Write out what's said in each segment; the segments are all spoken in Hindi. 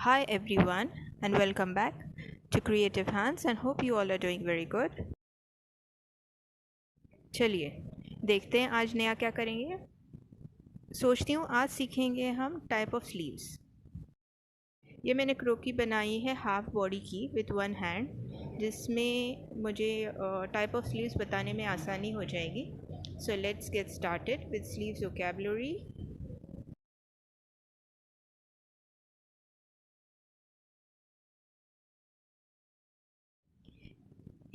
Hi everyone and welcome back to Creative Hands and hope you all are doing very good. चलिए देखते हैं आज नया क्या करेंगे। सोचती हूँ आज सीखेंगे हम टाइप ऑफ स्लीव्स। ये मैंने क्रोकी बनाई है हाफ बॉडी की विथ वन हैंड, जिसमें मुझे टाइप ऑफ स्लीव्स बताने में आसानी हो जाएगी। So let's get started with sleeves vocabulary.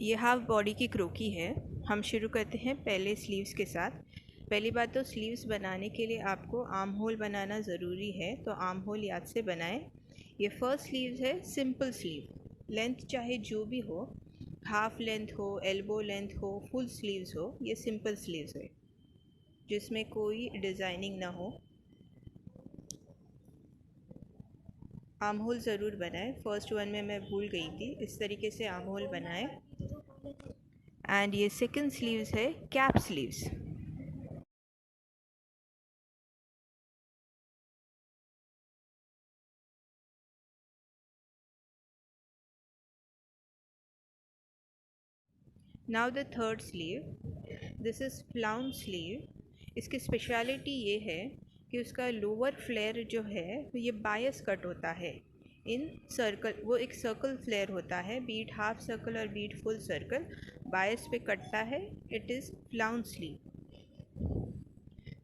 ये हाफ बॉडी की क्रोकी है। हम शुरू करते हैं पहले स्लीव्स के साथ। पहली बात तो स्लीव्स बनाने के लिए आपको आर्म होल बनाना ज़रूरी है, तो आर्म होल याद से बनाएं। ये फर्स्ट स्लीव्स है, सिंपल स्लीव। लेंथ चाहे जो भी हो, हाफ लेंथ हो, एल्बो लेंथ हो, फुल स्लीव्स हो, ये सिंपल स्लीव्स है जिसमें कोई डिज़ाइनिंग ना हो। आर्म होल ज़रूर बनाएं। फर्स्ट वन में मैं भूल गई थी, इस तरीके से आर्म होल बनाएं। एंड ये सेकंड स्लीव्स है, cap sleeves. Now the third sleeve, this is flounce sleeve. इसकी स्पेशलिटी ये है कि उसका लोअर फ्लेयर जो है ये बायस कट होता है इन सर्कल। वो एक सर्कल फ्लेयर होता है, बीट हाफ सर्कल और बीट फुल सर्कल बायस पे कटता है। It is flounce sleeve.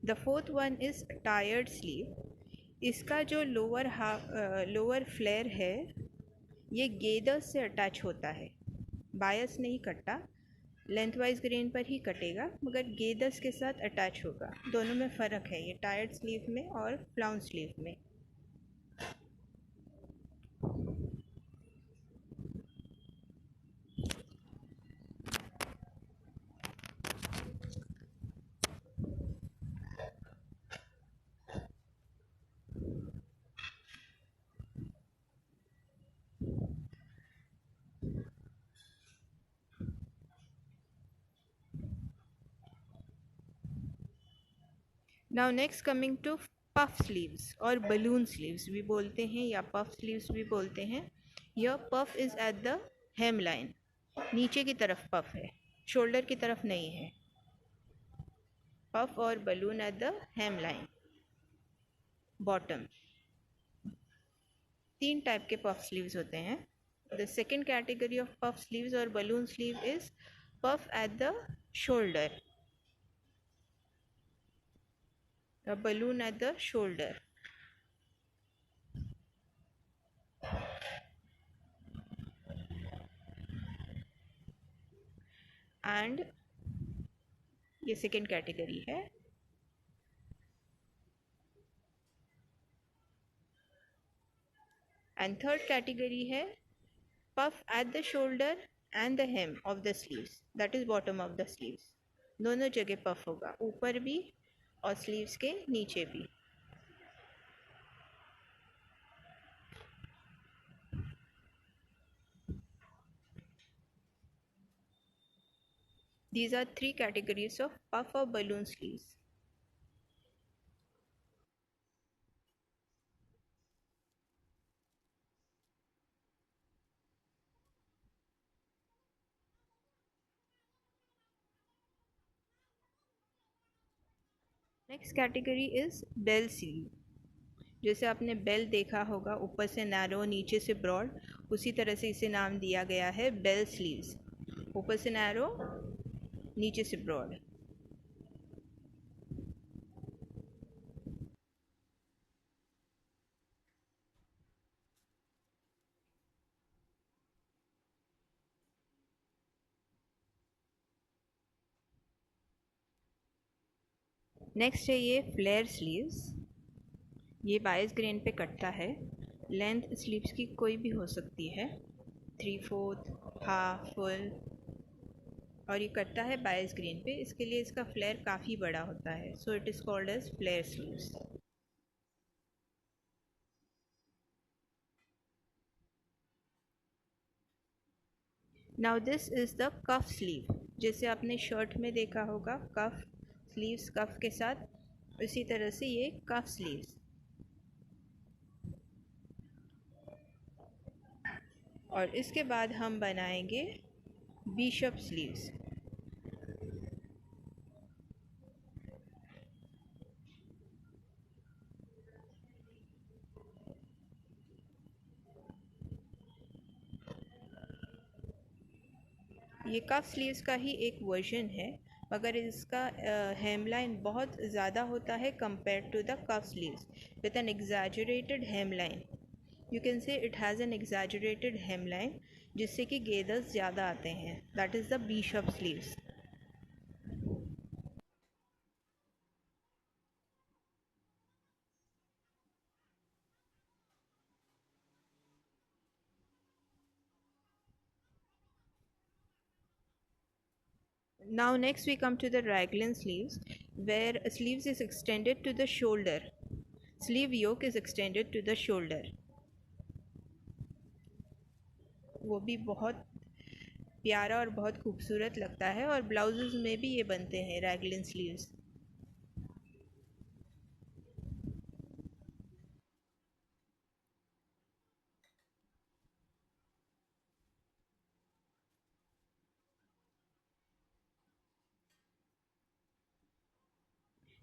The fourth one is tiered sleeve. इसका जो लोअर फ्लेयर है ये गेदर्स से अटैच होता है, बायस नहीं कटता, लेंथ वाइज ग्रेन पर ही कटेगा मगर गेदर्स के साथ अटैच होगा। दोनों में फ़र्क है ये टायर्ड स्लीव में और फ्लाउन स्लीव में। Now next coming to puff sleeves और बलून स्लीव्स भी बोलते हैं या पफ स्लीव्स भी बोलते हैं। यह puff is at the hemline, नीचे की तरफ पफ है, शोल्डर की तरफ नहीं है। पफ और balloon at the hemline, bottom. तीन टाइप के पफ स्लीव्स होते हैं। The second category of puff sleeves और balloon sleeve is puff at the shoulder, a balloon at the shoulder. And ये सेकेंड कैटेगरी है। एंड थर्ड कैटेगरी है puff at the shoulder and the hem of the sleeves, that is bottom of the sleeves. दोनों जगह पफ होगा, ऊपर भी और स्लीव्स के नीचे भी। These are three categories of puff or balloon sleeves. Next category is bell sleeve. जैसे आपने बेल देखा होगा, ऊपर से नैरो नीचे से ब्रॉड, उसी तरह से इसे नाम दिया गया है बेल स्लीव्स। ऊपर से नैरो नीचे से ब्रॉड। नेक्स्ट है ये फ्लेयर स्लीव्स। ये 22 ग्रेन पे कटता है। लेंथ स्लीव्स की कोई भी हो सकती है, 3/4, हाफ, फुल, और ये कटता है 22 ग्रेन पे। इसके लिए इसका फ्लेयर काफ़ी बड़ा होता है, so it is called as flare sleeves. Now this is the cuff sleeve. जैसे आपने शर्ट में देखा होगा कफ स्लीव्स कफ के साथ, इसी तरह से ये कफ स्लीव्स। और इसके बाद हम बनाएंगे बिशप स्लीव्स। ये कफ स्लीव्स का ही एक वर्जन है, मगर इसका हेमलाइन बहुत ज़्यादा होता है compare to the cuff sleeves with an exaggerated hemline. You can say it has an exaggerated hemline जिससे कि गेदर्स ज़्यादा आते हैं। That is the bishop sleeves. Now next we come to the raglan sleeves, where sleeves is extended to the shoulder. Sleeve yoke is extended to the shoulder. वो भी बहुत प्यारा और बहुत खूबसूरत लगता है, और ब्लाउजेस में भी ये बनते हैं raglan sleeves.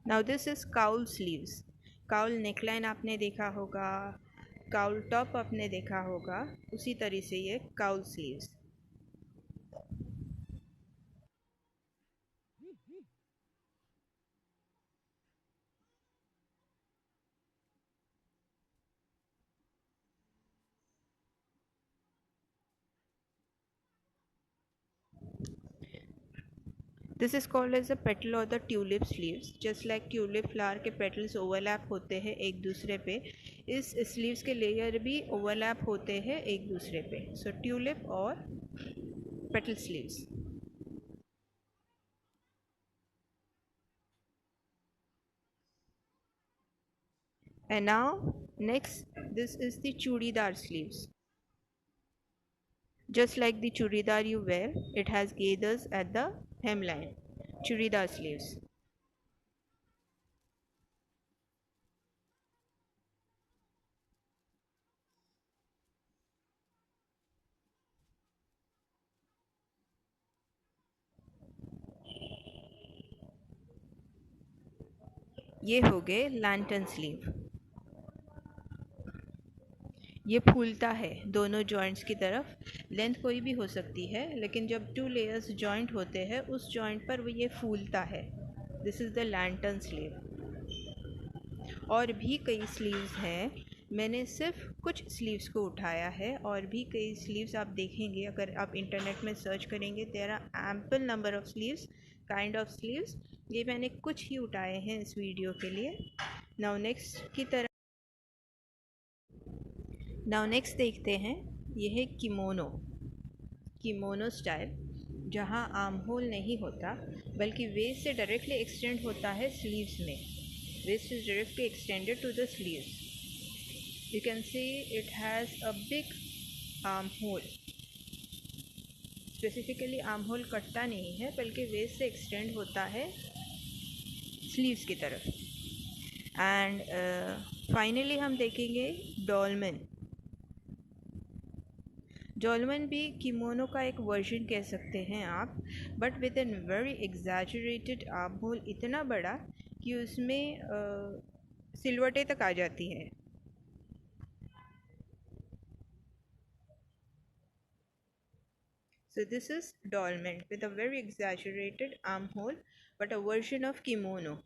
Now this is cowl sleeves. Cowl neckline आपने देखा होगा, काउल टॉप आपने देखा होगा, उसी तरह से ये cowl sleeves. This is called as a petal और the tulip sleeves. Just like tulip flower के पेटल्स ओवरलैप होते हैं एक दूसरे पे, इस स्लीव्स के लेयर भी ओवरलैप होते हैं एक दूसरे पे। सो ट्यूलिप और petal sleeves. And now next, this is the chudidar sleeves. Just like the chudidar you wear, it has gathers at the hemline. Chudidar sleeves. ये हो गए लैंटर्न स्लीव। ये फूलता है दोनों जॉइंट्स की तरफ। लेंथ कोई भी हो सकती है, लेकिन जब टू लेयर्स जॉइंट होते हैं उस जॉइंट पर वो ये फूलता है। This is the lantern sleeve. और भी कई स्लीव्स हैं, मैंने सिर्फ कुछ स्लीव्स को उठाया है, और भी कई स्लीव्स आप देखेंगे अगर आप इंटरनेट में सर्च करेंगे। There are ample number of sleeves, kind of sleeves. ये मैंने कुछ ही उठाए हैं इस वीडियो के लिए। नाउ नेक्स्ट देखते हैं। ये है किमोनो। किमोनो स्टाइल, जहाँ आर्म होल नहीं होता बल्कि वेस्ट से डायरेक्टली एक्सटेंड होता है स्लीव्स में। Wrist is directly extended to the sleeves. You can see it has a big armhole. Specifically armhole कटता नहीं है, बल्कि वेस्ट से एक्सटेंड होता है स्लीव्स की तरफ। एंड फाइनली हम देखेंगे डॉलमेन। डॉलमेन भी किमोनो का एक वर्जन कह सकते हैं आप, but with an very exaggerated arm hole, इतना बड़ा कि उसमें सिलवटें तक आ जाती है। So this is dolman with a very exaggerated armhole, but a version of kimono.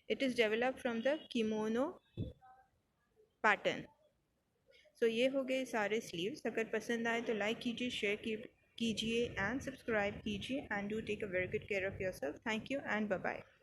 It is developed from the kimono pattern. So ये हो गए सारे sleeves। अगर पसंद आए तो लाइक कीजिए, शेयर कीजिए एंड सब्सक्राइब कीजिए, and do take a very good care of yourself. Thank you and bye bye.